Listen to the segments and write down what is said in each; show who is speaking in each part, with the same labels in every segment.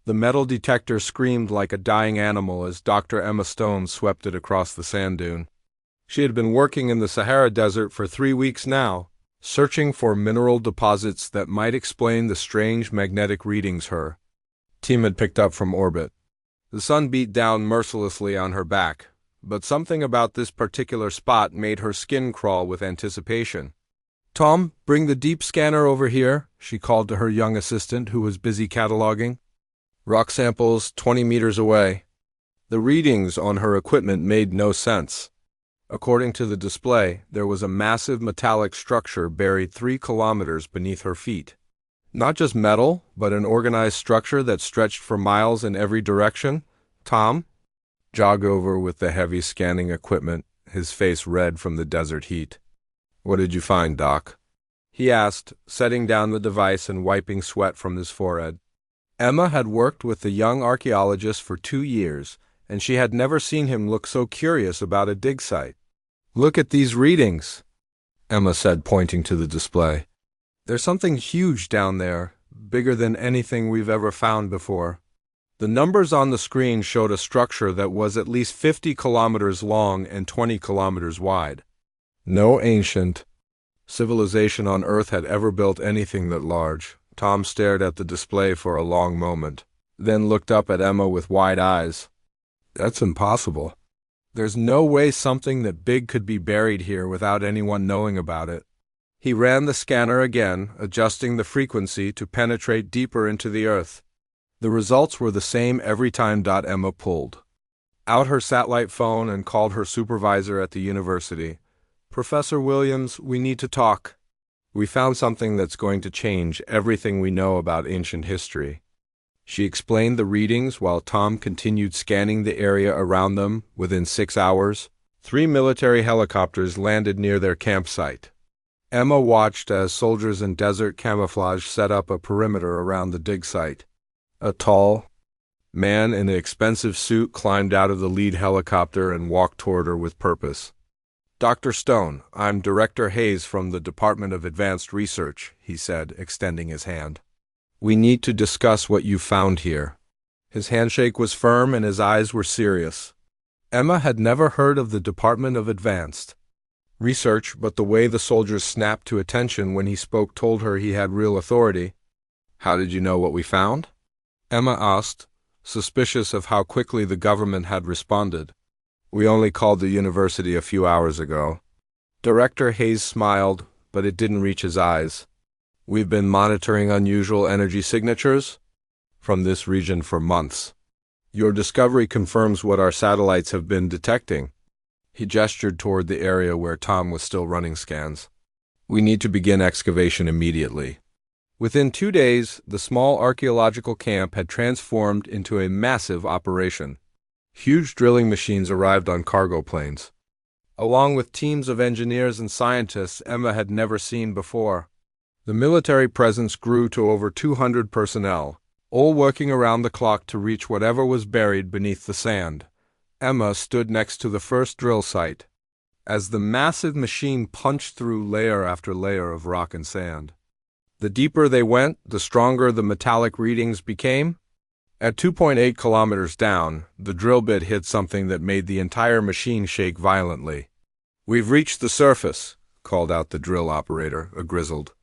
Speaker 1: The metal detector screamed like a dying animal as Dr. Emma Stone swept it across the sand dune. She had been working in the Sahara Desert for 3 weeks now, searching for mineral deposits that might explain the strange magnetic readings her team had picked up from orbit. The sun beat down mercilessly on her back, but something about this particular spot made her skin crawl with anticipation. "Tom, bring the deep scanner over here," she called to her young assistant who was busy cataloging. "Rock samples 20 meters away." The readings on her equipment made no sense. According to the display, there was a massive metallic structure buried 3 kilometers beneath her feet. Not just metal, but an organized structure that stretched for miles in every direction. Tom jogged over with the heavy scanning equipment, his face red from the desert heat. "What did you find, Doc?" he asked, setting down the device and wiping sweat from his forehead. Emma had worked with the young archaeologist for 2 years, and she had never seen him look so curious about a dig site. "Look at these readings," Emma said, pointing to the display. "There's something huge down there, bigger than anything we've ever found before." The numbers on the screen showed a structure that was at least 50 kilometers long and 20 kilometers wide. No ancient civilization on Earth had ever built anything that large. Tom stared at the display for a long moment, then looked up at Emma with wide eyes. "That's impossible. There's no way something that big could be buried here without anyone knowing about it." He ran the scanner again, adjusting the frequency to penetrate deeper into the earth. The results were the same every time. Emma pulled out her satellite phone and called her supervisor at the university. "Professor Williams, we need to talk. We found something that's going to change everything we know about ancient history." She explained the readings while Tom continued scanning the area around them. Within 6 hours, 3 military helicopters landed near their campsite. Emma watched as soldiers in desert camouflage set up a perimeter around the dig site. A tall man in an expensive suit climbed out of the lead helicopter and walked toward her with purpose. "Dr. Stone, I'm Director Hayes from the Department of Advanced Research," he said, extending his hand. "We need to discuss what you found here." His handshake was firm and his eyes were serious. Emma had never heard of the Department of Advanced Research, but the way the soldiers snapped to attention when he spoke told her he had real authority. "How did you know what we found?" Emma asked, suspicious of how quickly the government had responded. "We only called the university a few hours ago." Director Hayes smiled, but it didn't reach his eyes. "We've been monitoring unusual energy signatures from this region for months. Your discovery confirms what our satellites have been detecting." He gestured toward the area where Tom was still running scans. "We need to begin excavation immediately." Within 2 days, the small archaeological camp had transformed into a massive operation. Huge drilling machines arrived on cargo planes, along with teams of engineers and scientists Emma had never seen before. The military presence grew to over 200 personnel, all working around the clock to reach whatever was buried beneath the sand. Emma stood next to the first drill site, as the massive machine punched through layer after layer of rock and sand. The deeper they went, the stronger the metallic readings became. At 2.8 kilometers down, the drill bit hit something that made the entire machine shake violently. "We've reached the surface," called out the drill operator, a grizzled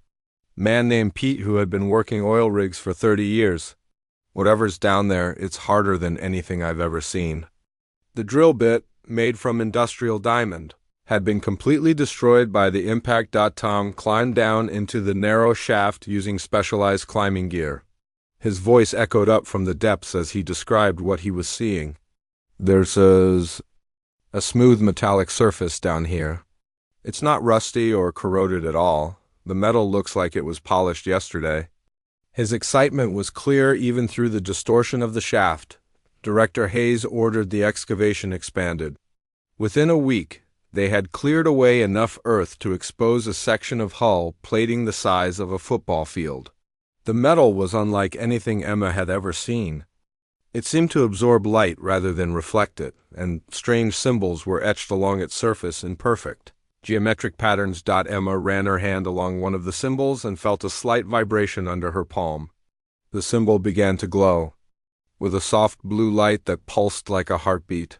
Speaker 1: man named Pete who had been working oil rigs for 30 years. "Whatever's down there, it's harder than anything I've ever seen." The drill bit, made from industrial diamond, had been completely destroyed by the impact. Tom climbed down into the narrow shaft using specialized climbing gear. His voice echoed up from the depths as he described what he was seeing. "There's a smooth metallic surface down here. It's not rusty or corroded at all. The metal looks like it was polished yesterday." His excitement was clear even through the distortion of the shaft. Director Hayes ordered the excavation expanded. Within a week, they had cleared away enough earth to expose a section of hull plating the size of a football field. The metal was unlike anything Emma had ever seen. It seemed to absorb light rather than reflect it, and strange symbols were etched along its surface in perfect geometric patterns. Emma ran her hand along one of the symbols and felt a slight vibration under her palm. The symbol began to glow. with a soft blue light that pulsed like a heartbeat.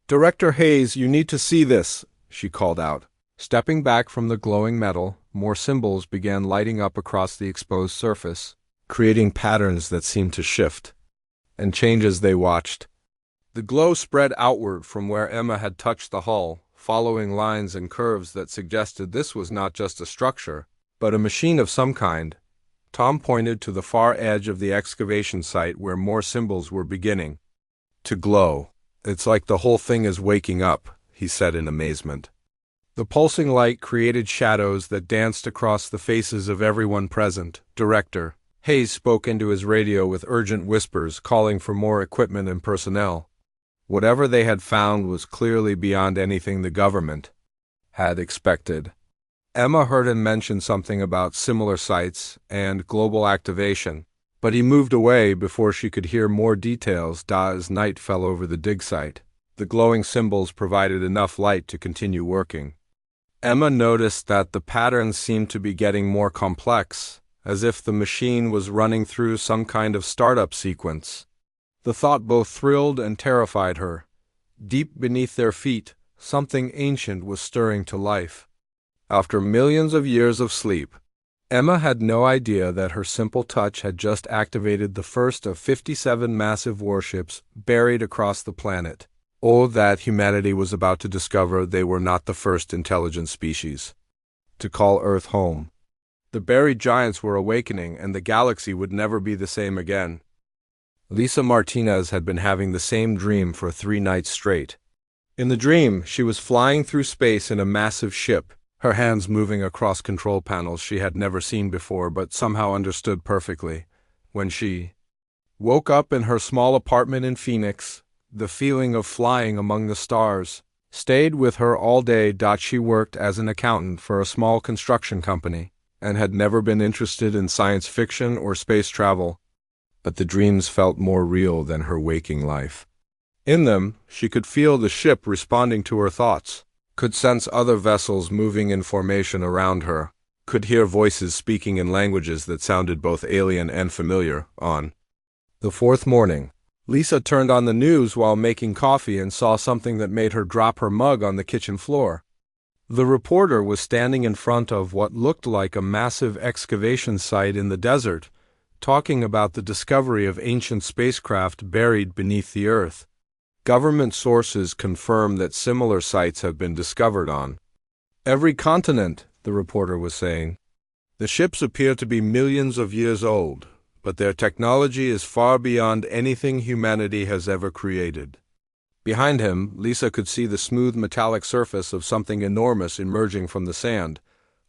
Speaker 1: "Director Hayes, you need to see this," she called out. Stepping back from the glowing metal, more symbols began lighting up across the exposed surface, creating patterns that seemed to shift and change as they watched. The glow spread outward from where Emma had touched the hull, following lines and curves that suggested this was not just a structure, but a machine of some kind. Tom pointed to the far edge of the excavation site where more symbols were beginning to glow. "It's like the whole thing is waking up," he said in amazement. The pulsing light created shadows that danced across the faces of everyone present. Director Hayes spoke into his radio with urgent whispers, calling for more equipment and personnel. Whatever they had found was clearly beyond anything the government had expected. Emma heard him mention something about similar sites and global activation, but he moved away before she could hear more details as night fell over the dig site. The glowing symbols provided enough light to continue working. Emma noticed that the patterns seemed to be getting more complex, as if the machine was running through some kind of startup sequence. The thought both thrilled and terrified her. Deep beneath their feet, something ancient was stirring to life. After millions of years of sleep, Emma had no idea that her simple touch had just activated the first of 57 massive warships buried across the planet. Oh, that humanity was about to discover they were not the first intelligent species to call Earth home. The buried giants were awakening, and the galaxy would never be the same again. Lisa Martinez had been having the same dream for 3 nights straight. In the dream, she was flying through space in a massive ship, her hands moving across control panels she had never seen before but somehow understood perfectly. When she woke up in her small apartment in Phoenix, the feeling of flying among the stars stayed with her all day. She worked as an accountant for a small construction company and had never been interested in science fiction or space travel, but the dreams felt more real than her waking life. In them, she could feel the ship responding to her thoughts, could sense other vessels moving in formation around her, could hear voices speaking in languages that sounded both alien and familiar. On the 4th morning, Lisa turned on the news while making coffee and saw something that made her drop her mug on the kitchen floor. The reporter was standing in front of what looked like a massive excavation site in the desert, talking about the discovery of ancient spacecraft buried beneath the Earth. Government sources confirm that similar sites have been discovered on every continent, the reporter was saying. The ships appear to be millions of years old, but their technology is far beyond anything humanity has ever created. Behind him, Lisa could see the smooth metallic surface of something enormous emerging from the sand.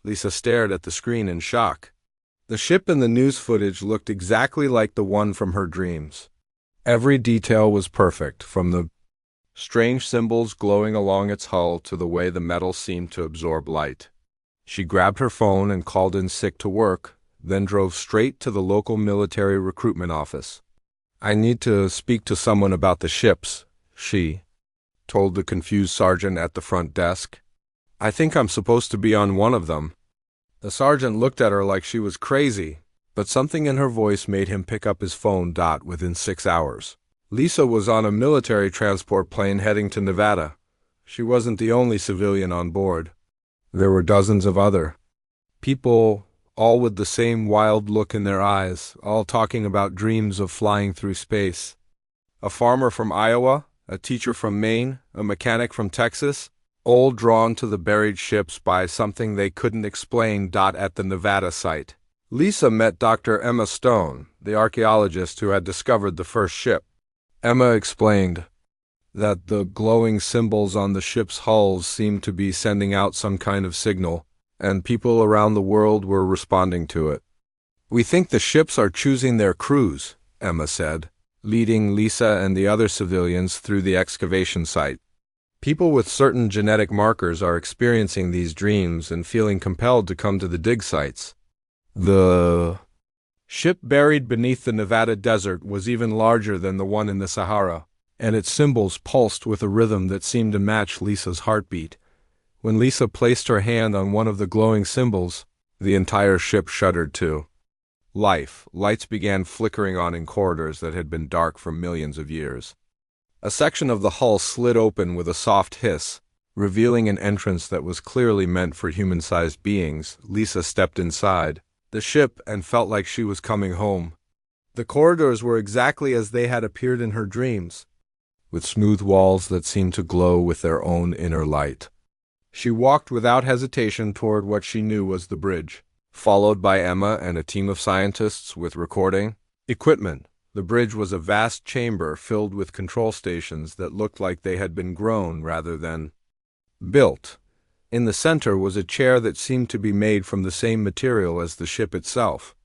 Speaker 1: Lisa stared at the screen in shock. The ship in the news footage looked exactly like the one from her dreams. Every detail was perfect, from the strange symbols glowing along its hull to the way the metal seemed to absorb light. She grabbed her phone and called in sick to work, then drove straight to the local military recruitment office. "I need to speak to someone about the ships," she told the confused sergeant at the front desk. "I think I'm supposed to be on one of them." The sergeant looked at her like she was crazy, but something in her voice made him pick up his phone. Within 6 hours, Lisa was on a military transport plane heading to Nevada. She wasn't the only civilian on board. There were dozens of other people, all with the same wild look in their eyes, all talking about dreams of flying through space. A farmer from Iowa, a teacher from Maine, a mechanic from Texas, all drawn to the buried ships by something they couldn't explain. At the Nevada site, Lisa met Dr. Emma Stone, the archaeologist who had discovered the first ship. Emma explained that the glowing symbols on the ship's hulls seemed to be sending out some kind of signal, and people around the world were responding to it. "We think the ships are choosing their crews," Emma said, leading Lisa and the other civilians through the excavation site. "People with certain genetic markers are experiencing these dreams and feeling compelled to come to the dig sites." The ship buried beneath the Nevada desert was even larger than the one in the Sahara, and its symbols pulsed with a rhythm that seemed to match Lisa's heartbeat. When Lisa placed her hand on one of the glowing symbols, the entire ship shuddered too. Lights began flickering on in corridors that had been dark for millions of years. A section of the hull slid open with a soft hiss, revealing an entrance that was clearly meant for human-sized beings. Lisa stepped inside the ship and felt like she was coming home. The corridors were exactly as they had appeared in her dreams, with smooth walls that seemed to glow with their own inner light. She walked without hesitation toward what she knew was the bridge, followed by Emma and a team of scientists with recording equipment. The bridge was a vast chamber filled with control stations that looked like they had been grown rather than built. In the center was a chair that seemed to be made from the same material as the ship itself.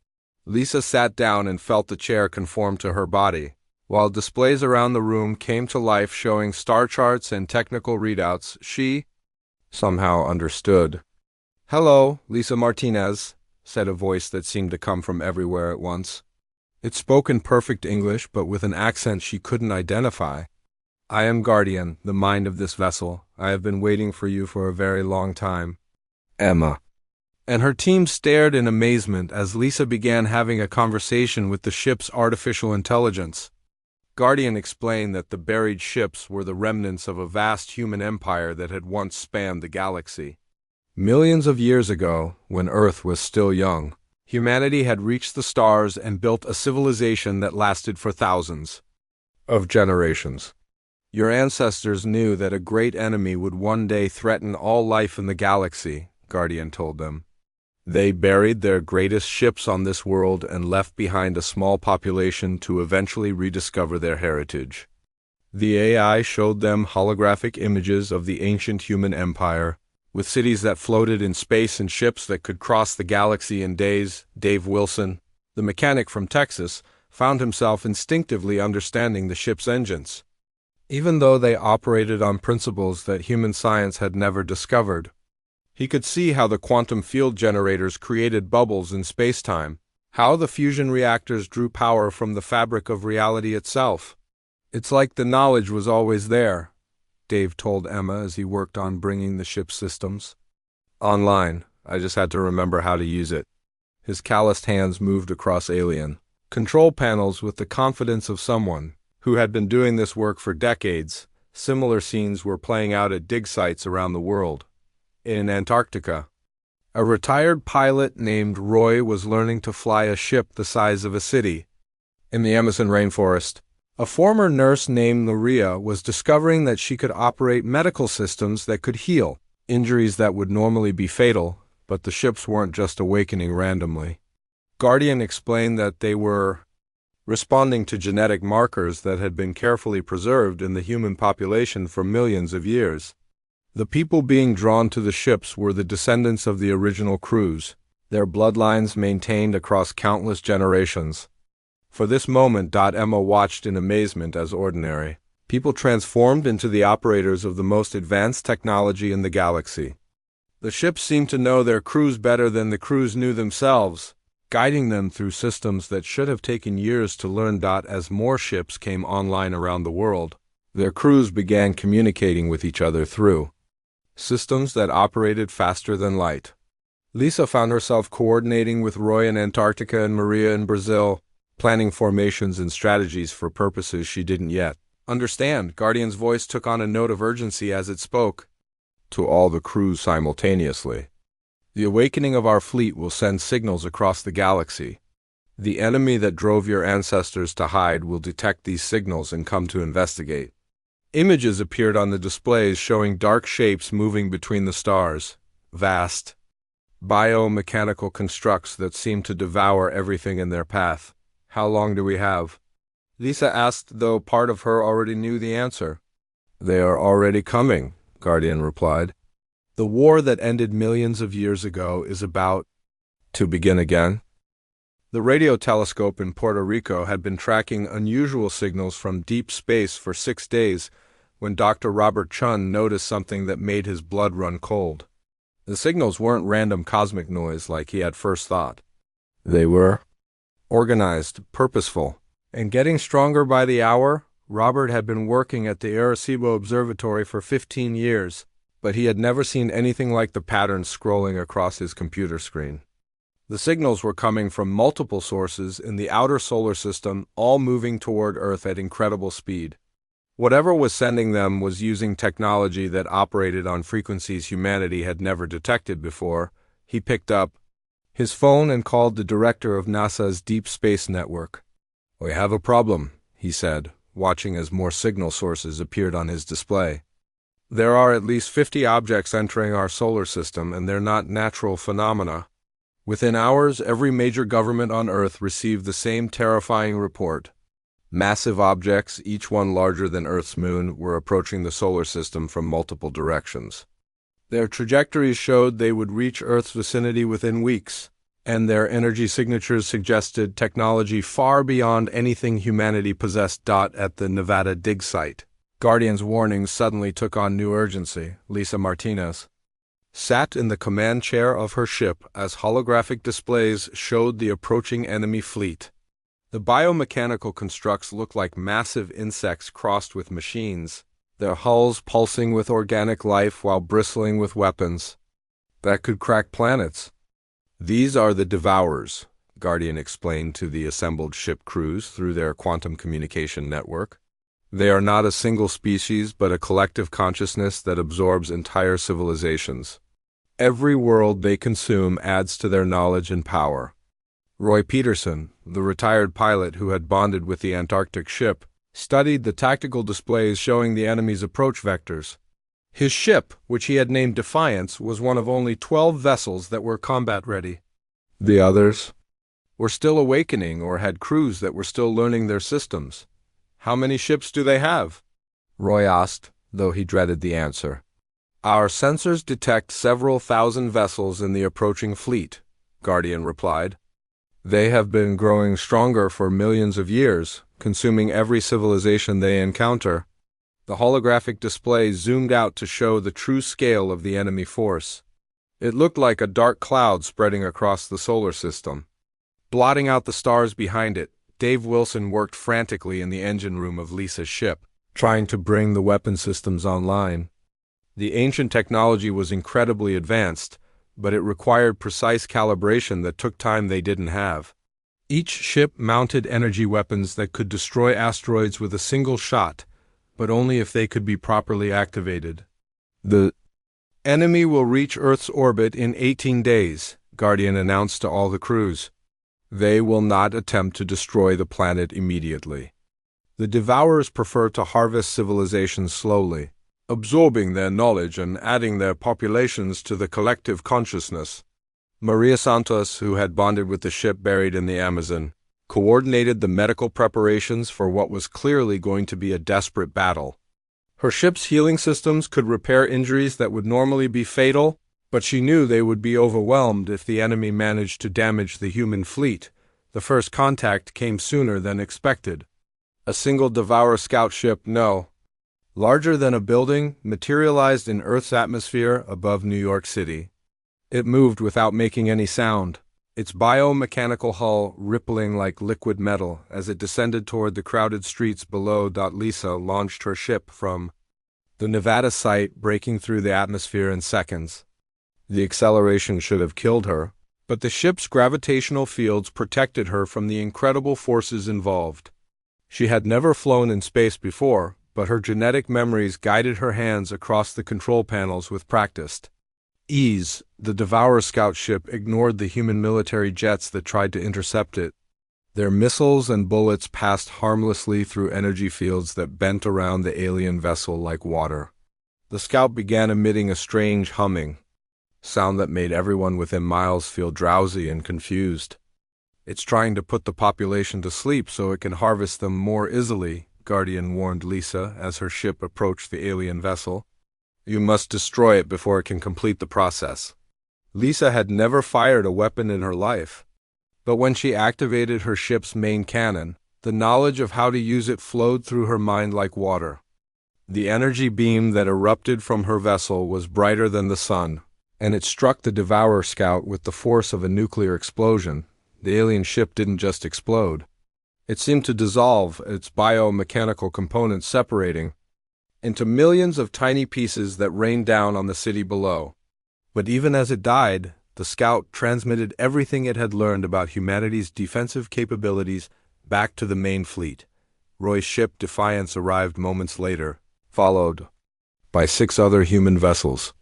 Speaker 1: Lisa sat down and felt the chair conform to her body, while displays around the room came to life showing star charts and technical readouts. She somehow understood. "Hello, Lisa Martinez," said a voice that seemed to come from everywhere at once. It spoke in perfect English, but with an accent she couldn't identify. "I am Guardian, the mind of this vessel. I have been waiting for you for a very long time." Emma and her team stared in amazement as Lisa began having a conversation with the ship's artificial intelligence. Guardian explained that the buried ships were the remnants of a vast human empire that had once spanned the galaxy. Millions of years ago, when Earth was still young, humanity had reached the stars and built a civilization that lasted for thousands of generations. Your ancestors knew that a great enemy would one day threaten all life in the galaxy, Guardian told them. They buried their greatest ships on this world and left behind a small population to eventually rediscover their heritage. The AI showed them holographic images of the ancient human empire, with cities that floated in space and ships that could cross the galaxy in days. Dave Wilson, the mechanic from Texas, found himself instinctively understanding the ship's engines, even though they operated on principles that human science had never discovered. He could see how the quantum field generators created bubbles in space-time, how the fusion reactors drew power from the fabric of reality itself. "It's like the knowledge was always there," Dave told Emma as he worked on bringing the ship's systems online. "I just had to remember how to use it." His calloused hands moved across alien control panels with the confidence of someone who had been doing this work for decades. Similar scenes were playing out at dig sites around the world. In Antarctica, a retired pilot named Roy was learning to fly a ship the size of a city. In the Amazon rainforest, a former nurse named Maria was discovering that she could operate medical systems that could heal injuries that would normally be fatal, but the ships weren't just awakening randomly. Guardian explained that they were responding to genetic markers that had been carefully preserved in the human population for millions of years. The people being drawn to the ships were the descendants of the original crews, their bloodlines maintained across countless generations. For this moment, Emma watched in amazement as ordinary people transformed into the operators of the most advanced technology in the galaxy. The ships seemed to know their crews better than the crews knew themselves, guiding them through systems that should have taken years to learn. As more ships came online around the world, their crews began communicating with each other through systems that operated faster than light. Lisa found herself coordinating with Roy in Antarctica and Maria in Brazil, planning formations and strategies for purposes she didn't yet understand. Guardian's voice took on a note of urgency as it spoke to all the crews simultaneously. "The awakening of our fleet will send signals across the galaxy. The enemy that drove your ancestors to hide will detect these signals and come to investigate." Images appeared on the displays showing dark shapes moving between the stars, vast biomechanical constructs that seemed to devour everything in their path. "How long do we have?" Lisa asked, though part of her already knew the answer. "They are already coming," Guardian replied. "The war that ended millions of years ago is about to begin again." The radio telescope in Puerto Rico had been tracking unusual signals from deep space for 6 days when Dr. Robert Chun noticed something that made his blood run cold. The signals weren't random cosmic noise like he had first thought. They were organized, purposeful, and getting stronger by the hour. Robert had been working at the Arecibo Observatory for 15 years, but he had never seen anything like the patterns scrolling across his computer screen. The signals were coming from multiple sources in the outer solar system, all moving toward Earth at incredible speed. Whatever was sending them was using technology that operated on frequencies humanity had never detected before. He picked up his phone and called the director of NASA's Deep Space Network. "We have a problem," he said, watching as more signal sources appeared on his display. "There are at least 50 objects entering our solar system, and they're not natural phenomena." Within hours, every major government on Earth received the same terrifying report. Massive objects, each one larger than Earth's moon, were approaching the solar system from multiple directions. Their trajectories showed they would reach Earth's vicinity within weeks, and their energy signatures suggested technology far beyond anything humanity possessed. At the Nevada dig site, Guardian's warnings suddenly took on new urgency. Lisa Martinez sat in the command chair of her ship as holographic displays showed the approaching enemy fleet. The biomechanical constructs looked like massive insects crossed with machines, their hulls pulsing with organic life while bristling with weapons that could crack planets. "These are the Devourers," Guardian explained to the assembled ship crews through their quantum communication network. "They are not a single species, but a collective consciousness that absorbs entire civilizations. Every world they consume adds to their knowledge and power." Roy Peterson, the retired pilot who had bonded with the Antarctic ship, studied the tactical displays showing the enemy's approach vectors. His ship, which he had named Defiance, was one of only 12 vessels that were combat-ready. The others were still awakening or had crews that were still learning their systems. "How many ships do they have?" Roy asked, though he dreaded the answer. "Our sensors detect several thousand vessels in the approaching fleet," Guardian replied. "They have been growing stronger for millions of years, consuming every civilization they encounter." The holographic display zoomed out to show the true scale of the enemy force. It looked like a dark cloud spreading across the solar system, blotting out the stars behind it. Dave Wilson worked frantically in the engine room of Lisa's ship, trying to bring the weapon systems online. The ancient technology was incredibly advanced, but it required precise calibration that took time they didn't have. Each ship mounted energy weapons that could destroy asteroids with a single shot, but only if they could be properly activated. "The enemy will reach Earth's orbit in 18 days, Guardian announced to all the crews. "They will not attempt to destroy the planet immediately. The Devourers prefer to harvest civilizations slowly, absorbing their knowledge and adding their populations to the collective consciousness." Maria Santos, who had bonded with the ship buried in the Amazon, coordinated the medical preparations for what was clearly going to be a desperate battle. Her ship's healing systems could repair injuries that would normally be fatal, but she knew they would be overwhelmed if the enemy managed to damage the human fleet. The first contact came sooner than expected. A single Devourer scout ship, no, larger than a building, materialized in Earth's atmosphere above New York City. It moved without making any sound, its biomechanical hull rippling like liquid metal as it descended toward the crowded streets below. Lisa launched her ship from the Nevada site, breaking through the atmosphere in seconds. The acceleration should have killed her, but the ship's gravitational fields protected her from the incredible forces involved. She had never flown in space before, but her genetic memories guided her hands across the control panels with practiced ease. The Devourer scout ship ignored the human military jets that tried to intercept it. Their missiles and bullets passed harmlessly through energy fields that bent around the alien vessel like water. The scout began emitting a strange humming, sound that made everyone within miles feel drowsy and confused. "It's trying to put the population to sleep so it can harvest them more easily," Guardian warned Lisa as her ship approached the alien vessel. "You must destroy it before it can complete the process." Lisa had never fired a weapon in her life, but when she activated her ship's main cannon, the knowledge of how to use it flowed through her mind like water. The energy beam that erupted from her vessel was brighter than the sun, and it struck the Devourer scout with the force of a nuclear explosion. The alien ship didn't just explode. It seemed to dissolve, its biomechanical components separating into millions of tiny pieces that rained down on the city below. But even as it died, The scout transmitted everything it had learned about humanity's defensive capabilities back to the main fleet. Roy's ship Defiance arrived moments later, followed by 6 other human vessels.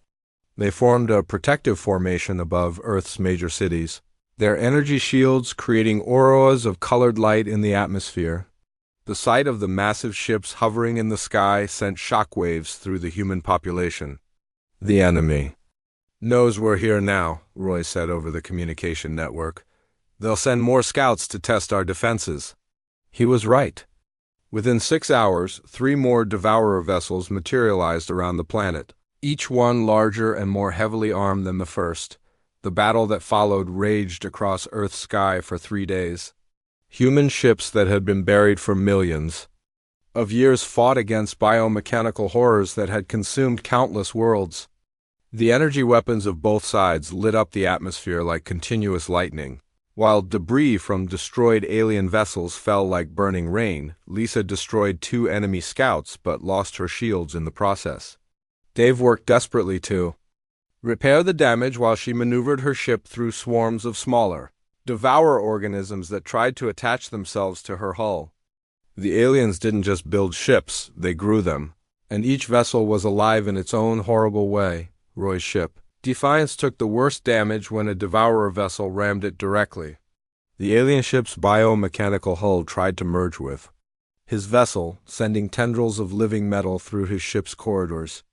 Speaker 1: They formed a protective formation above Earth's major cities, their energy shields creating auroras of colored light in the atmosphere. The sight of the massive ships hovering in the sky sent shockwaves through the human population. The enemy knows we're here now, Roy said over the communication network. They'll send more scouts to test our defenses. He was right. Within 6 hours, 3 more Devourer vessels materialized around the planet, each one larger and more heavily armed than the first. The battle that followed raged across Earth's sky for 3 days. Human ships that had been buried for millions of years fought against biomechanical horrors that had consumed countless worlds. The energy weapons of both sides lit up the atmosphere like continuous lightning. While debris from destroyed alien vessels fell like burning rain, Lisa destroyed 2 enemy scouts but lost her shields in the process. Dave worked desperately to repair the damage while she maneuvered her ship through swarms of smaller Devourer organisms that tried to attach themselves to her hull. The aliens didn't just build ships, they grew them, and each vessel was alive in its own horrible way. Roy's ship Defiance took the worst damage when a Devourer vessel rammed it directly. The alien ship's biomechanical hull tried to merge with his vessel, sending tendrils of living metal through his ship's corridors.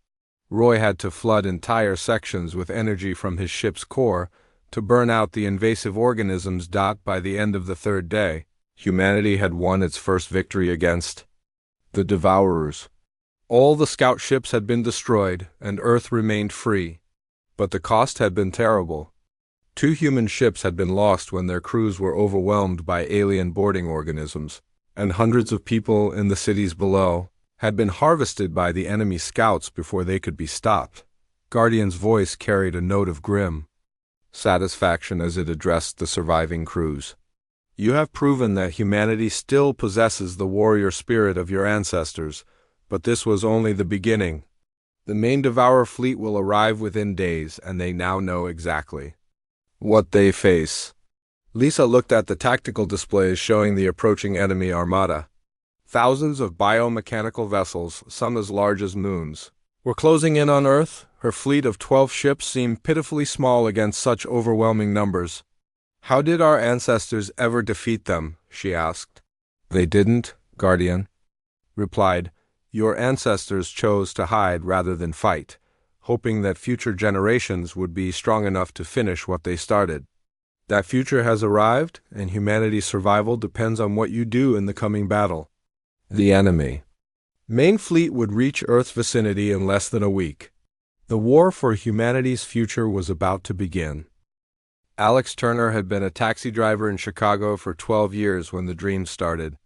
Speaker 1: Roy had to flood entire sections with energy from his ship's core to burn out the invasive organisms. By the end of the 3rd day, humanity had won its first victory against the Devourers. All the scout ships had been destroyed, and Earth remained free. But the cost had been terrible. 2 human ships had been lost when their crews were overwhelmed by alien boarding organisms, and hundreds of people in the cities below had been harvested by the enemy scouts before they could be stopped. Guardian's voice carried a note of grim satisfaction as it addressed the surviving crews. You have proven that humanity still possesses the warrior spirit of your ancestors, but this was only the beginning. The main Devourer fleet will arrive within days, and they now know exactly what they face. Lisa looked at the tactical displays showing the approaching enemy armada. Thousands of biomechanical vessels, some as large as moons, were closing in on Earth. Her fleet of 12 ships seemed pitifully small against such overwhelming numbers. How did our ancestors ever defeat them? She asked. They didn't, Guardian replied. Your ancestors chose to hide rather than fight, hoping that future generations would be strong enough to finish what they started. That future has arrived, and humanity's survival depends on what you do in the coming battle. The enemy main fleet would reach Earth's vicinity in less than a week. The war for humanity's future was about to begin. Alex Turner had been a taxi driver in Chicago for 12 years when the dream started.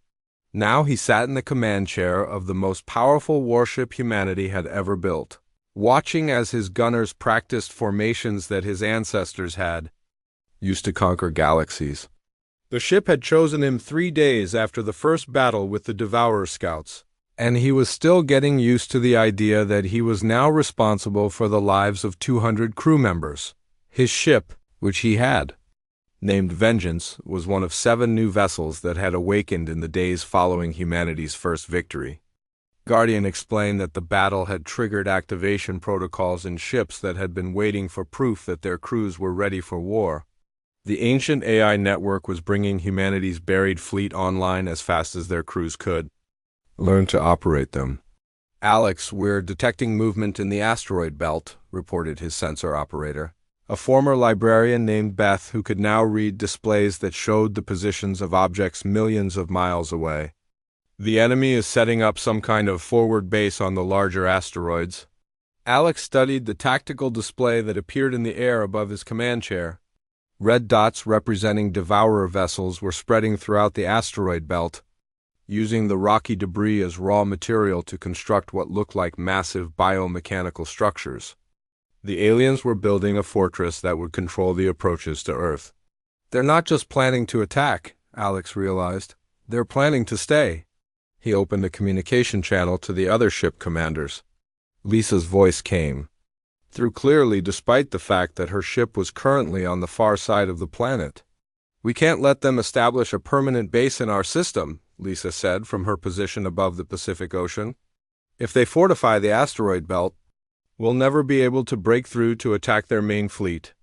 Speaker 1: Now he sat in the command chair of the most powerful warship humanity had ever built, watching as his gunners practiced formations that his ancestors had used to conquer galaxies. The ship had chosen him 3 days after the first battle with the Devourer scouts, and he was still getting used to the idea that he was now responsible for the lives of 200 crew members. His ship, which he had named Vengeance, was one of 7 new vessels that had awakened in the days following humanity's first victory. Guardian explained that the battle had triggered activation protocols in ships that had been waiting for proof that their crews were ready for war. The ancient AI network was bringing humanity's buried fleet online as fast as their crews could learn to operate them. Alex, we're detecting movement in the asteroid belt, reported his sensor operator. A former librarian named Beth who could now read displays that showed the positions of objects millions of miles away. The enemy is setting up some kind of forward base on the larger asteroids. Alex studied the tactical display that appeared in the air above his command chair. Red dots representing Devourer vessels were spreading throughout the asteroid belt, using the rocky debris as raw material to construct what looked like massive biomechanical structures. The aliens were building a fortress that would control the approaches to Earth. They're not just planning to attack, Alex realized. They're planning to stay. He opened a communication channel to the other ship commanders. Lisa's voice came through clearly despite the fact that her ship was currently on the far side of the planet. "We can't let them establish a permanent base in our system," Lisa said from her position above the Pacific Ocean. "If they fortify the asteroid belt, we'll never be able to break through to attack their main fleet."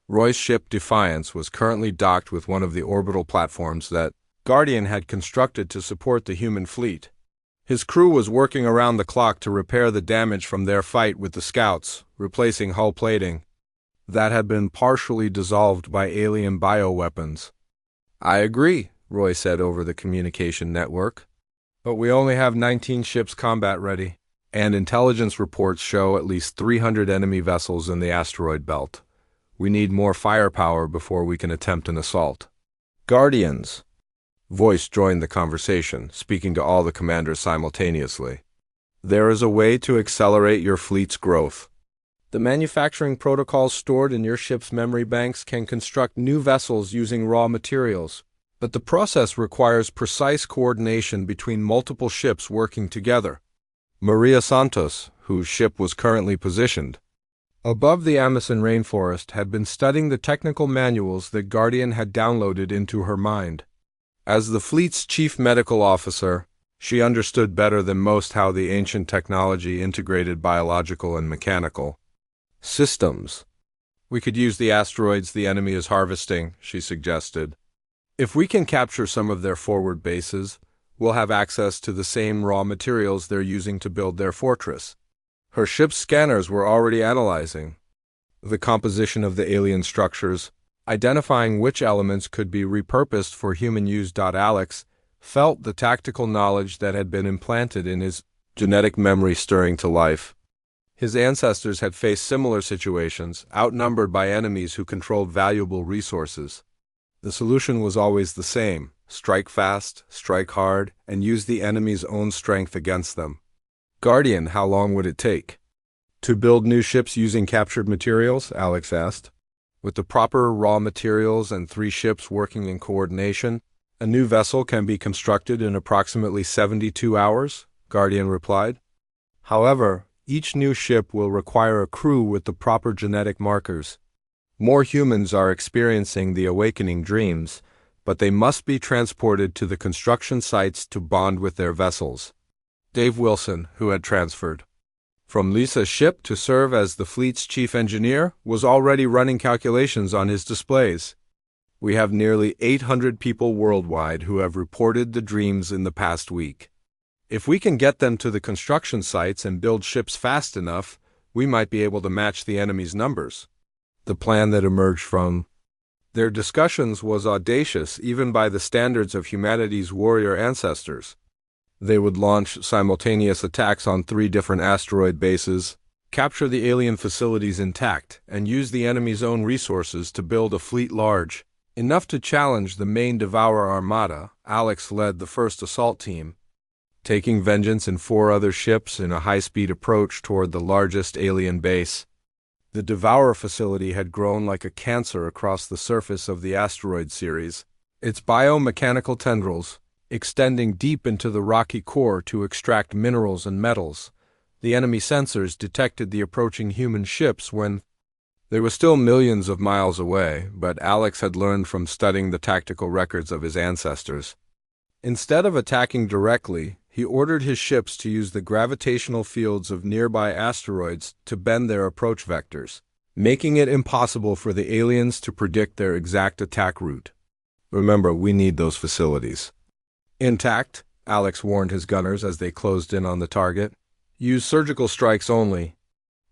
Speaker 1: Roy's ship Defiance was currently docked with one of the orbital platforms that Guardian had constructed to support the human fleet. His crew was working around the clock to repair the damage from their fight with the scouts, replacing hull plating that had been partially dissolved by alien bioweapons. "I agree," Roy said over the communication network. "But we only have 19 ships combat ready, and intelligence reports show at least 300 enemy vessels in the asteroid belt. We need more firepower before we can attempt an assault." "Guardians." Voice joined the conversation, speaking to all the commanders simultaneously. "There is a way to accelerate your fleet's growth. The manufacturing protocols stored in your ship's memory banks can construct new vessels using raw materials, but the process requires precise coordination between multiple ships working together." Maria Santos, whose ship was currently positioned above the Amazon rainforest, had been studying the technical manuals that Guardian had downloaded into her mind. As the fleet's chief medical officer, she understood better than most how the ancient technology integrated biological and mechanical systems. "We could use the asteroids the enemy is harvesting," she suggested. "If we can capture some of their forward bases, we'll have access to the same raw materials they're using to build their fortress." Her ship's scanners were already analyzing the composition of the alien structures, identifying which elements could be repurposed for human use. Alex felt the tactical knowledge that had been implanted in his genetic memory stirring to life. His ancestors had faced similar situations, outnumbered by enemies who controlled valuable resources. The solution was always the same: strike fast, strike hard, and use the enemy's own strength against them. "Guardian, how long would it take to build new ships using captured materials?" Alex asked. "With the proper raw materials and 3 ships working in coordination, a new vessel can be constructed in approximately 72 hours, Guardian replied. "However, each new ship will require a crew with the proper genetic markers. More humans are experiencing the awakening dreams, but they must be transported to the construction sites to bond with their vessels." Dave Wilson, who had transferred from Lisa's ship to serve as the fleet's chief engineer, was already running calculations on his displays. "We have nearly 800 people worldwide who have reported the dreams in the past week. If we can get them to the construction sites and build ships fast enough, we might be able to match the enemy's numbers." The plan that emerged from their discussions was audacious even by the standards of humanity's warrior ancestors. They would launch simultaneous attacks on 3 different asteroid bases, capture the alien facilities intact, and use the enemy's own resources to build a fleet large enough to challenge the main Devourer Armada. Alex led the first assault team, taking vengeance in 4 other ships in a high-speed approach toward the largest alien base. The Devourer facility had grown like a cancer across the surface of the asteroid series, its biomechanical tendrils extending deep into the rocky core to extract minerals and metals. The enemy sensors detected the approaching human ships when they were still millions of miles away, but Alex had learned from studying the tactical records of his ancestors. Instead of attacking directly, he ordered his ships to use the gravitational fields of nearby asteroids to bend their approach vectors, making it impossible for the aliens to predict their exact attack route. "Remember, we need those facilities intact," Alex warned his gunners as they closed in on the target. "Use surgical strikes only.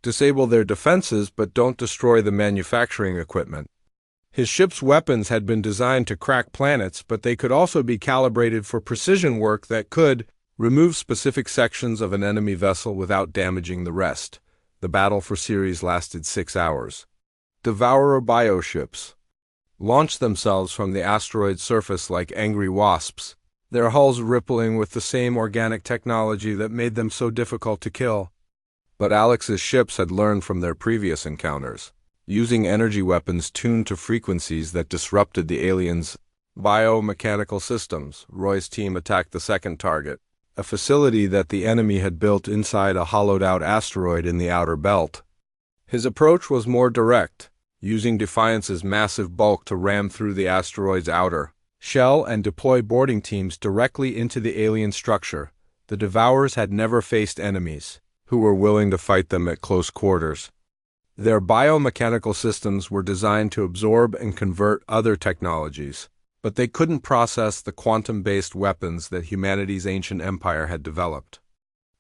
Speaker 1: Disable their defenses, but don't destroy the manufacturing equipment." His ship's weapons had been designed to crack planets, but they could also be calibrated for precision work that could remove specific sections of an enemy vessel without damaging the rest. The battle for Ceres lasted 6 hours. Devourer bioships launched themselves from the asteroid's surface like angry wasps, their hulls rippling with the same organic technology that made them so difficult to kill. But Alex's ships had learned from their previous encounters, using energy weapons tuned to frequencies that disrupted the aliens' biomechanical systems. Roy's team attacked the second target, a facility that the enemy had built inside a hollowed-out asteroid in the outer belt. His approach was more direct, using Defiance's massive bulk to ram through the asteroid's outer shell and deploy boarding teams directly into the alien structure. The Devourers had never faced enemies who were willing to fight them at close quarters. Their biomechanical systems were designed to absorb and convert other technologies, but they couldn't process the quantum-based weapons that humanity's ancient empire had developed.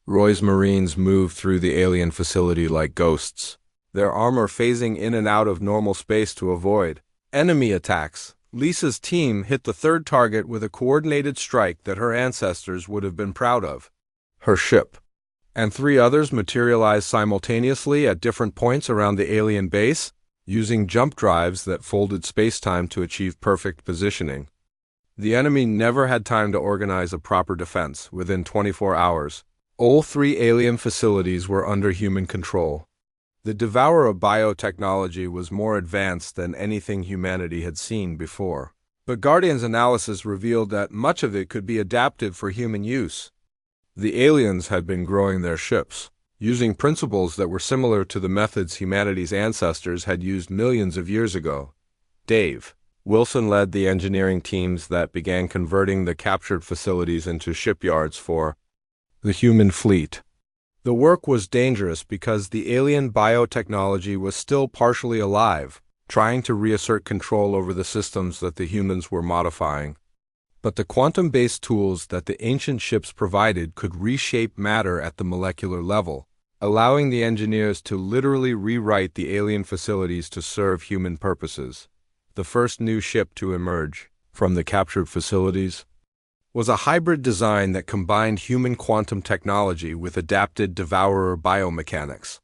Speaker 1: Roy's Marines moved through the alien facility like ghosts, their armor phasing in and out of normal space to avoid enemy attacks. Lisa's team hit the third target with a coordinated strike that her ancestors would have been proud of. Her ship and three others materialized simultaneously at different points around the alien base, using jump drives that folded space-time to achieve perfect positioning. The enemy never had time to organize a proper defense. Within 24 hours, all three alien facilities were under human control. The Devourer biotechnology was more advanced than anything humanity had seen before, but Guardian's analysis revealed that much of it could be adapted for human use. The aliens had been growing their ships, using principles that were similar to the methods humanity's ancestors had used millions of years ago. Dave Wilson led the engineering teams that began converting the captured facilities into shipyards for the human fleet. The work was dangerous because the alien biotechnology was still partially alive, trying to reassert control over the systems that the humans were modifying. But the quantum-based tools that the ancient ships provided could reshape matter at the molecular level, allowing the engineers to literally rewrite the alien facilities to serve human purposes. The first new ship to emerge from the captured facilities was a hybrid design that combined human quantum technology with adapted Devourer biomechanics.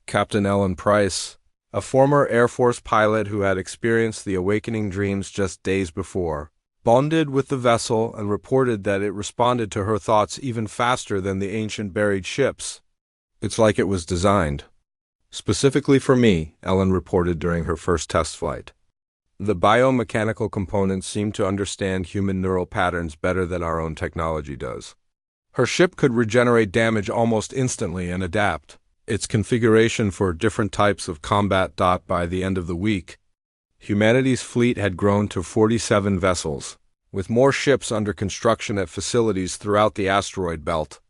Speaker 1: Captain Ellen Price, a former Air Force pilot who had experienced the awakening dreams just days before, bonded with the vessel and reported that it responded to her thoughts even faster than the ancient buried ships. "It's like it was designed specifically for me," Ellen reported during her first test flight. The biomechanical components seemed to understand human neural patterns better than our own technology does. Her ship could regenerate damage almost instantly and adapt its configuration for different types of combat. By the end of the week, humanity's fleet had grown to 47 vessels, with more ships under construction at facilities throughout the asteroid belt.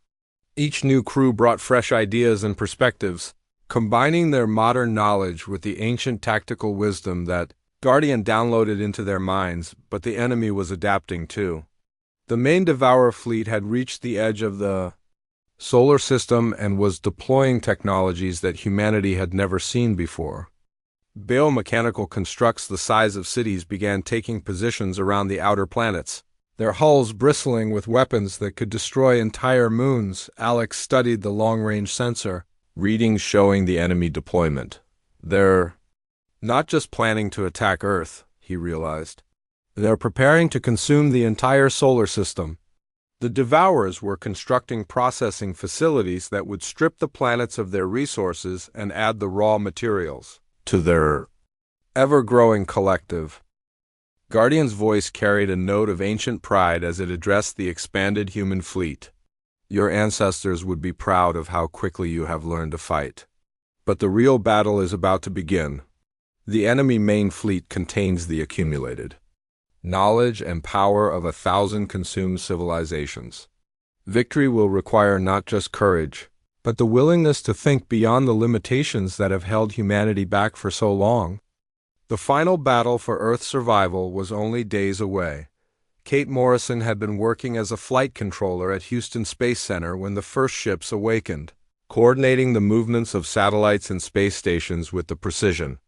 Speaker 1: Each new crew brought fresh ideas and perspectives, combining their modern knowledge with the ancient tactical wisdom that Guardian downloaded into their minds, but the enemy was adapting too. The main Devourer fleet had reached the edge of the solar system and was deploying technologies that humanity had never seen before. Biomechanical constructs the size of cities began taking positions around the outer planets, their hulls bristling with weapons that could destroy entire moons. Alex studied the long-range sensor, readings showing the enemy deployment. They're not just planning to attack Earth, he realized. They're preparing to consume the entire solar system. The Devourers were constructing processing facilities that would strip the planets of their resources and add the raw materials to their ever-growing collective. Guardian's voice carried a note of ancient pride as it addressed the expanded human fleet. Your ancestors would be proud of how quickly you have learned to fight. But the real battle is about to begin. The enemy main fleet contains the accumulated knowledge and power of 1,000 consumed civilizations. Victory will require not just courage, but the willingness to think beyond the limitations that have held humanity back for so long. The final battle for Earth's survival was only days away. Kate Morrison had been working as a flight controller at Houston Space Center when the first ships awakened, coordinating the movements of satellites and space stations with the precision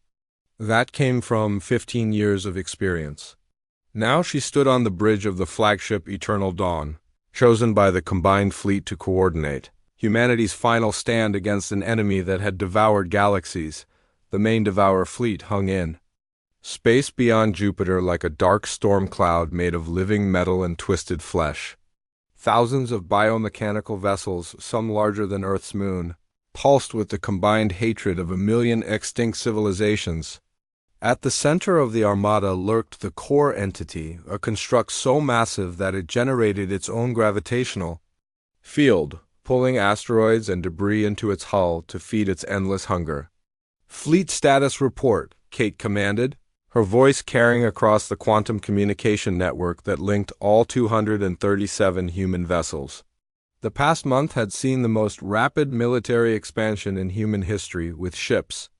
Speaker 1: that came from 15 years of experience. Now she stood on the bridge of the flagship Eternal Dawn, chosen by the combined fleet to coordinate humanity's final stand against an enemy that had devoured galaxies. The main Devourer fleet hung in space beyond Jupiter like a dark storm cloud made of living metal and twisted flesh. Thousands of biomechanical vessels, some larger than Earth's moon, pulsed with the combined hatred of 1,000,000 extinct civilizations. At the center of the armada lurked the core entity, a construct so massive that it generated its own gravitational field, pulling asteroids and debris into its hull to feed its endless hunger. Fleet status report, Kate commanded, her voice carrying across the quantum communication network that linked all 237 human vessels. The past month had seen the most rapid military expansion in human history, with ships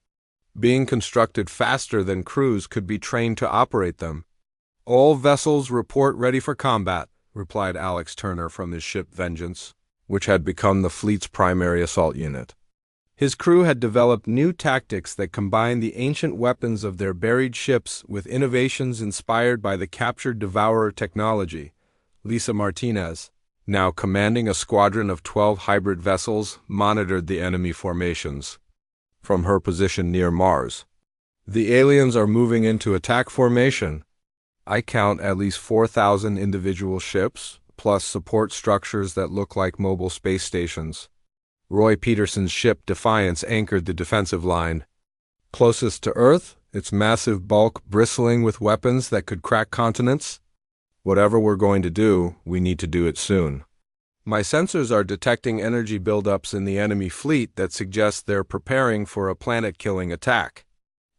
Speaker 1: being constructed faster than crews could be trained to operate them. "All vessels report ready for combat," replied Alex Turner from his ship Vengeance, which had become the fleet's primary assault unit. His crew had developed new tactics that combined the ancient weapons of their buried ships with innovations inspired by the captured Devourer technology. Lisa Martinez, now commanding a squadron of 12 hybrid vessels, monitored the enemy formations from her position near Mars. "The aliens are moving into attack formation. I count at least 4,000 individual ships, plus support structures that look like mobile space stations." Roy Peterson's ship Defiance anchored the defensive line. "Closest to Earth, its massive bulk bristling with weapons that could crack continents. Whatever we're going to do, we need to do it soon. My sensors are detecting energy buildups in the enemy fleet that suggest they're preparing for a planet-killing attack."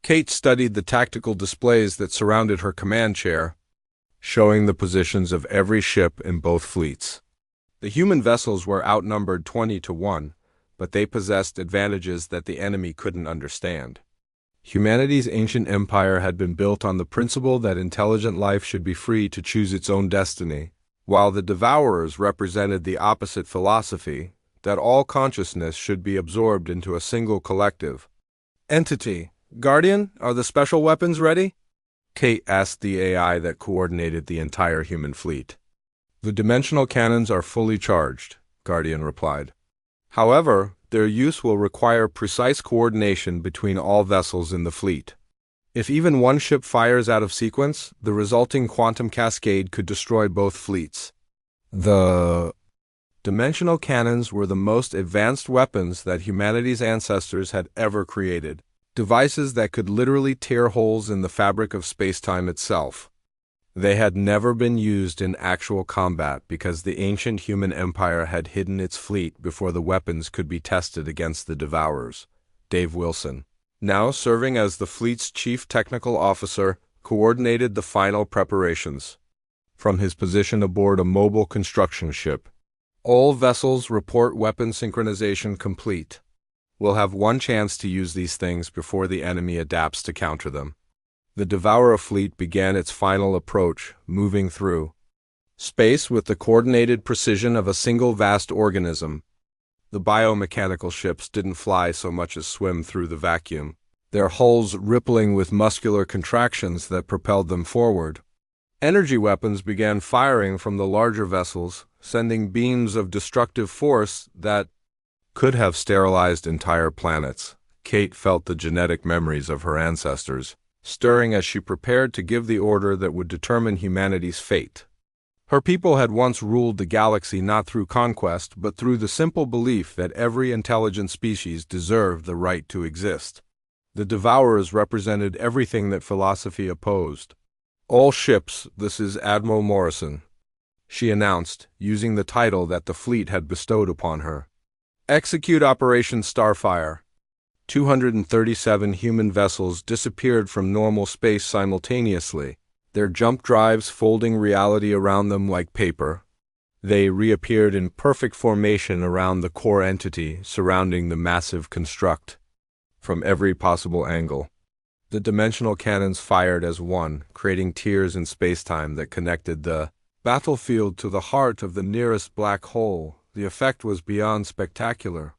Speaker 1: Kate studied the tactical displays that surrounded her command chair, showing the positions of every ship in both fleets. The human vessels were outnumbered 20-1, but they possessed advantages that the enemy couldn't understand. Humanity's ancient empire had been built on the principle that intelligent life should be free to choose its own destiny, while the Devourers represented the opposite philosophy, that all consciousness should be absorbed into a single collective entity. "Guardian, are the special weapons ready?" Kate asked the AI that coordinated the entire human fleet. "The dimensional cannons are fully charged," Guardian replied. "However, their use will require precise coordination between all vessels in the fleet. If even one ship fires out of sequence, the resulting quantum cascade could destroy both fleets." The dimensional cannons were the most advanced weapons that humanity's ancestors had ever created, devices that could literally tear holes in the fabric of space-time itself. They had never been used in actual combat because the ancient human empire had hidden its fleet before the weapons could be tested against the Devourers. Dave Wilson, now serving as the fleet's chief technical officer, coordinated the final preparations. From his position aboard a mobile construction ship, "All vessels report weapon synchronization complete. We'll have one chance to use these things before the enemy adapts to counter them." The Devourer fleet began its final approach, moving through space with the coordinated precision of a single vast organism. The biomechanical ships didn't fly so much as swim through the vacuum, their hulls rippling with muscular contractions that propelled them forward. Energy weapons began firing from the larger vessels, sending beams of destructive force that could have sterilized entire planets. Kate felt the genetic memories of her ancestors stirring as she prepared to give the order that would determine humanity's fate. Her people had once ruled the galaxy not through conquest, but through the simple belief that every intelligent species deserved the right to exist. The Devourers represented everything that philosophy opposed. "All ships, this is Admiral Morrison," she announced, using the title that the fleet had bestowed upon her. "Execute Operation Starfire." 237 human vessels disappeared from normal space simultaneously, their jump drives folding reality around them like paper. They reappeared in perfect formation around the core entity surrounding the massive construct. From every possible angle, the dimensional cannons fired as one, creating tiers in spacetime that connected the battlefield to the heart of the nearest black hole. The effect was beyond spectacular.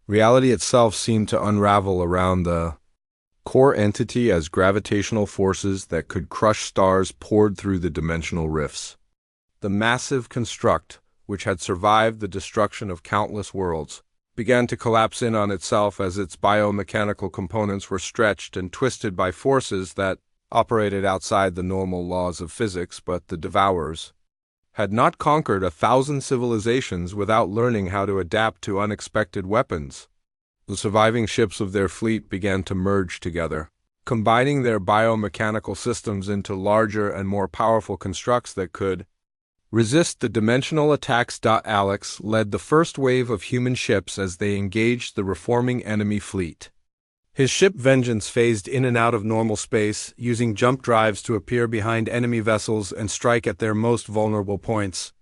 Speaker 1: Reality itself seemed to unravel around the core entity as gravitational forces that could crush stars poured through the dimensional rifts. The massive construct, which had survived the destruction of countless worlds, began to collapse in on itself as its biomechanical components were stretched and twisted by forces that operated outside the normal laws of physics. But the Devourers had not conquered 1,000 civilizations without learning how to adapt to unexpected weapons. The surviving ships of their fleet began to merge together, combining their biomechanical systems into larger and more powerful constructs that could resist the dimensional attacks. Alex led the first wave of human ships as they engaged the reforming enemy fleet. His ship Vengeance phased in and out of normal space, using jump drives to appear behind enemy vessels and strike at their most vulnerable points.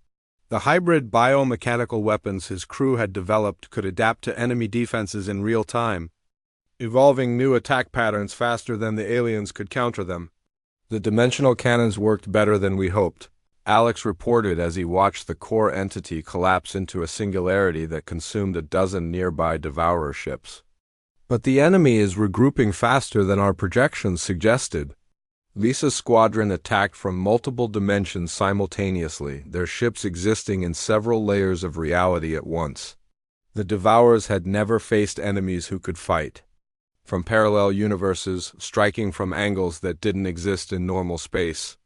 Speaker 1: The hybrid biomechanical weapons his crew had developed could adapt to enemy defenses in real time, evolving new attack patterns faster than the aliens could counter them. The dimensional cannons worked better than we hoped, Alex reported as he watched the core entity collapse into a singularity that consumed a dozen nearby Devourer ships. But the enemy is regrouping faster than our projections suggested. Lisa's squadron attacked from multiple dimensions simultaneously, their ships existing in several layers of reality at once. The Devourers had never faced enemies who could fight from parallel universes, striking from angles that didn't exist in normal space.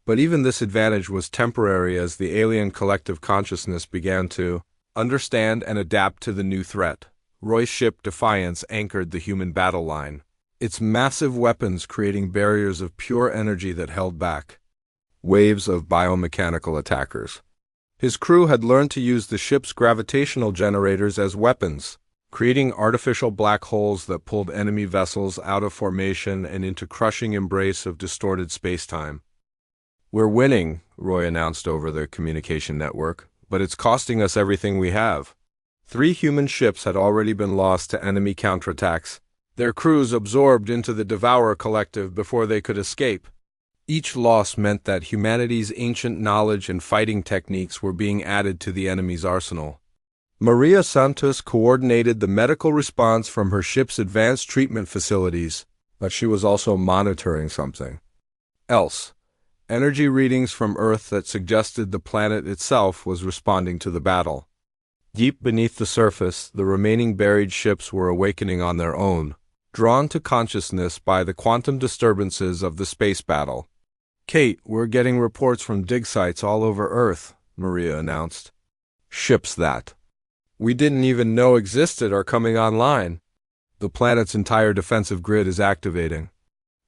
Speaker 1: But even this advantage was temporary as the alien collective consciousness began to understand and adapt to the new threat. Roy's ship Defiance anchored the human battle line, its massive weapons creating barriers of pure energy that held back waves of biomechanical attackers. His crew had learned to use the ship's gravitational generators as weapons, creating artificial black holes that pulled enemy vessels out of formation and into crushing embrace of distorted spacetime. "We're winning," Roy announced over the communication network, "but it's costing us everything we have." 3 human ships had already been lost to enemy counterattacks, their crews absorbed into the Devourer collective before they could escape. Each loss meant that humanity's ancient knowledge and fighting techniques were being added to the enemy's arsenal. Maria Santos coordinated the medical response from her ship's advanced treatment facilities, but she was also monitoring something else. Energy readings from Earth that suggested the planet itself was responding to the battle. Deep beneath the surface, the remaining buried ships were awakening on their own, drawn to consciousness by the quantum disturbances of the space battle. "Kate, we're getting reports from dig sites all over Earth," Maria announced. "Ships that we didn't even know existed are coming online. The planet's entire defensive grid is activating."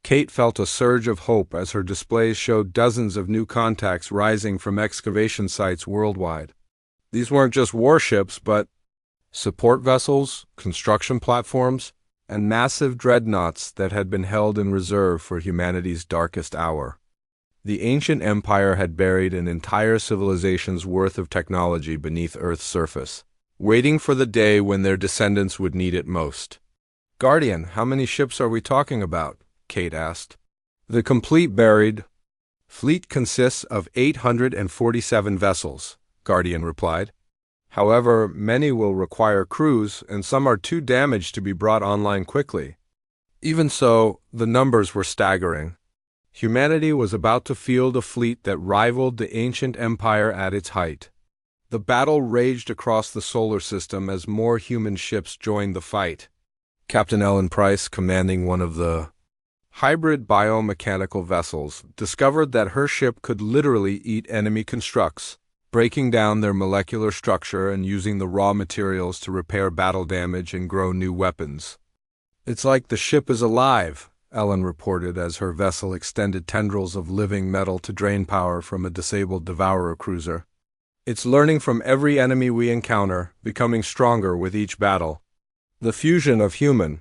Speaker 1: Kate felt a surge of hope as her displays showed dozens of new contacts rising from excavation sites worldwide. These weren't just warships, but support vessels, construction platforms, and massive dreadnoughts that had been held in reserve for humanity's darkest hour. The ancient empire had buried an entire civilization's worth of technology beneath Earth's surface, waiting for the day when their descendants would need it most. "Guardian, how many ships are we talking about?" Kate asked. "The complete buried fleet consists of 847 vessels," Guardian replied. "However, many will require crews, and some are too damaged to be brought online quickly." Even so, the numbers were staggering. Humanity was about to field a fleet that rivaled the ancient empire at its height. The battle raged across the solar system as more human ships joined the fight. Captain Ellen Price, commanding one of the hybrid biomechanical vessels, discovered that her ship could literally eat enemy constructs, breaking down their molecular structure and using the raw materials to repair battle damage and grow new weapons. "It's like the ship is alive," Ellen reported as her vessel extended tendrils of living metal to drain power from a disabled Devourer cruiser. "It's learning from every enemy we encounter, becoming stronger with each battle." The fusion of human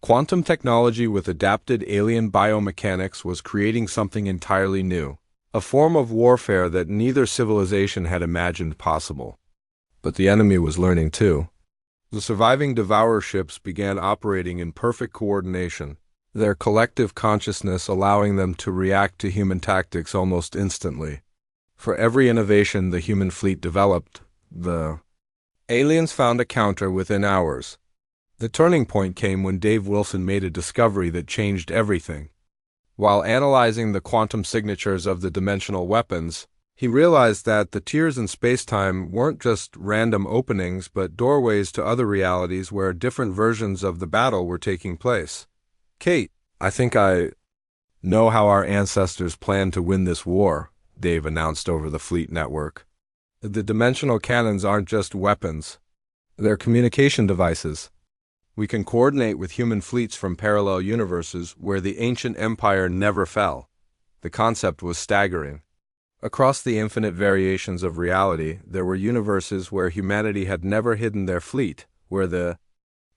Speaker 1: quantum technology with adapted alien biomechanics was creating something entirely new, a form of warfare that neither civilization had imagined possible. But the enemy was learning too. The surviving Devourer ships began operating in perfect coordination, their collective consciousness allowing them to react to human tactics almost instantly. For every innovation the human fleet developed, the aliens found a counter within hours. The turning point came when Dave Wilson made a discovery that changed everything. While analyzing the quantum signatures of the dimensional weapons, he realized that the tiers in spacetime weren't just random openings but doorways to other realities where different versions of the battle were taking place. "Kate, I think I know how our ancestors planned to win this war," Dave announced over the fleet network. "The dimensional cannons aren't just weapons. They're communication devices. We can coordinate with human fleets from parallel universes where the ancient empire never fell." The concept was staggering. Across the infinite variations of reality, there were universes where humanity had never hidden their fleet, where the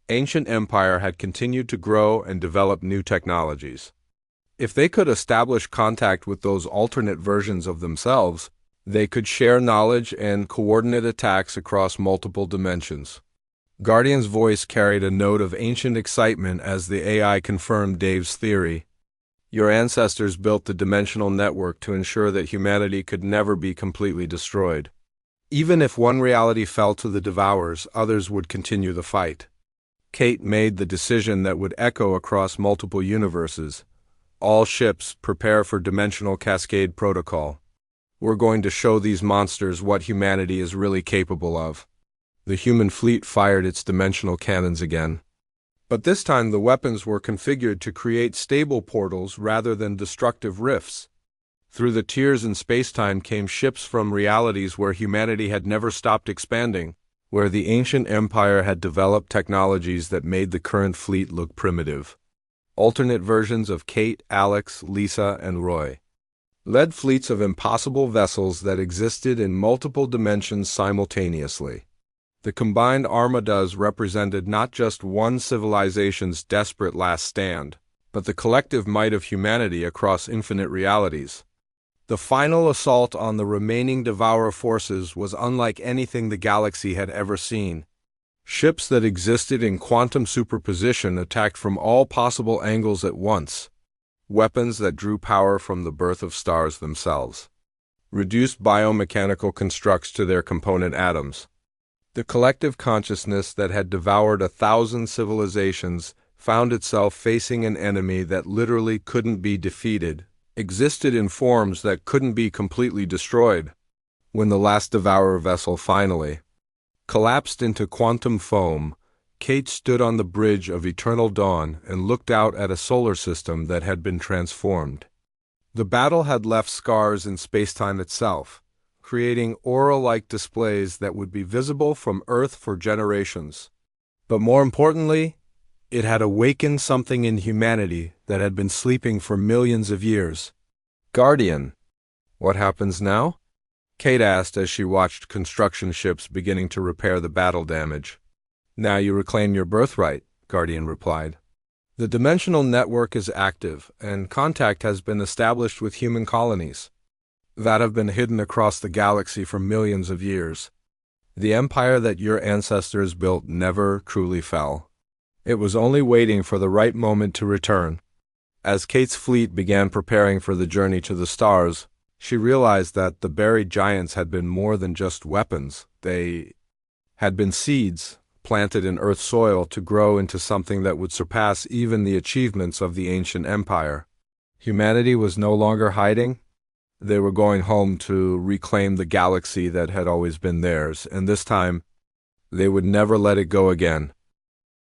Speaker 1: ancient empire had continued to grow and develop new technologies. If they could establish contact with those alternate versions of themselves, they could share knowledge and coordinate attacks across multiple dimensions. Guardian's voice carried a note of ancient excitement as the AI confirmed Dave's theory. Your ancestors built the dimensional network to ensure that humanity could never be completely destroyed. Even if one reality fell to the Devourers, others would continue the fight. Kate made the decision that would echo across multiple universes. All ships, prepare for Dimensional Cascade Protocol. We're going to show these monsters what humanity is really capable of. The human fleet fired its dimensional cannons again. But this time the weapons were configured to create stable portals rather than destructive rifts. Through the tiers in spacetime came ships from realities where humanity had never stopped expanding, where the ancient empire had developed technologies that made the current fleet look primitive. Alternate versions of Kate, Alex, Lisa, and Roy led fleets of impossible vessels that existed in multiple dimensions simultaneously. The combined armadas represented not just one civilization's desperate last stand, but the collective might of humanity across infinite realities. The final assault on the remaining Devourer forces was unlike anything the galaxy had ever seen. Ships that existed in quantum superposition attacked from all possible angles at once. Weapons that drew power from the birth of stars themselves. Reduced biomechanical constructs to their component atoms. The collective consciousness that had devoured 1,000 civilizations found itself facing an enemy that literally couldn't be defeated, existed in forms that couldn't be completely destroyed. When the last Devourer vessel finally collapsed into quantum foam, Kate stood on the bridge of eternal dawn and looked out at a solar system that had been transformed. The battle had left scars in spacetime itself, creating aura-like displays that would be visible from Earth for generations. But more importantly, it had awakened something in humanity that had been sleeping for millions of years. Guardian, what happens now? Kate asked as she watched construction ships beginning to repair the battle damage. Now you reclaim your birthright, Guardian replied. The dimensional network is active, and contact has been established with human colonies that have been hidden across the galaxy for millions of years. The empire that your ancestors built never truly fell. It was only waiting for the right moment to return. As Kate's fleet began preparing for the journey to the stars, she realized that the buried giants had been more than just weapons. They had been seeds planted in Earth's soil to grow into something that would surpass even the achievements of the ancient empire. Humanity was no longer hiding. They were going home to reclaim the galaxy that had always been theirs, and this time, they would never let it go again.